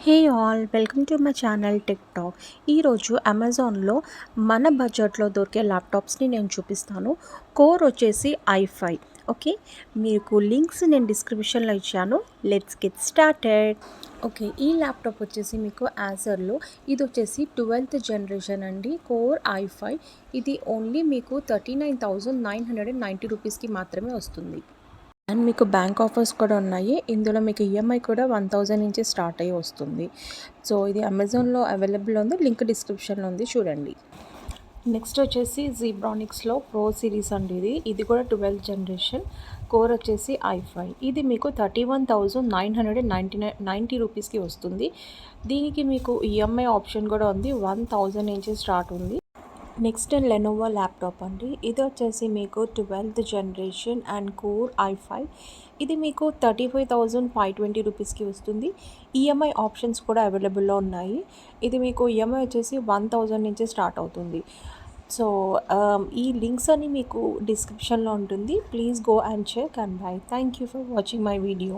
Hey all welcome to my channel tick talk. ఈరోజు అమెజాన్లో మన బడ్జెట్లో దొరికే ల్యాప్టాప్స్ని నేను చూపిస్తాను. కోర్ వచ్చేసి i5. ఓకే, మీకు లింక్స్ నేను డిస్క్రిప్షన్లో ఇచ్చాను. Let's get started. ఓకే, ఈ ల్యాప్టాప్ వచ్చేసి మీకు యాజర్లో ఇది వచ్చేసి 12th జనరేషన్ అండి. Core i5. ఇది ఓన్లీ మీకు 39,990 రూపీస్కి మాత్రమే వస్తుంది. అండ్ మీకు బ్యాంక్ ఆఫర్స్ కూడా ఉన్నాయి. ఇందులో మీకు ఈఎంఐ కూడా 1000 నుంచి స్టార్ట్ అయ్యి వస్తుంది. సో ఇది అమెజాన్లో అవైలబుల్ ఉంది. లింక్ డిస్క్రిప్షన్లో ఉంది, చూడండి. నెక్స్ట్ వచ్చేసి జీబ్రానిక్స్లో ప్రో సిరీస్ అండి. ఇది కూడా 12th జనరేషన్. కోర్ వచ్చేసి i5. ఇది మీకు 31,990 రూపీస్కి వస్తుంది. దీనికి మీకు ఈఎంఐ ఆప్షన్ కూడా ఉంది. 1000 నుంచి స్టార్ట్ ఉంది. నెక్స్ట్ లెనోవో ల్యాప్టాప్ అండి. ఇది వచ్చేసి మీకు 12th generation and core i5. ఇది మీకు 35,520 రూపీస్కి వస్తుంది. ఈఎంఐ ఆప్షన్స్ కూడా అవైలబుల్లో ఉన్నాయి. ఇది మీకు ఈఎంఐ వచ్చేసి 1000 నుంచి స్టార్ట్ అవుతుంది. సో ఈ లింక్స్ అన్ని మీకు డిస్క్రిప్షన్లో ఉంటుంది. Please go and check and bye. Thank you for watching my video.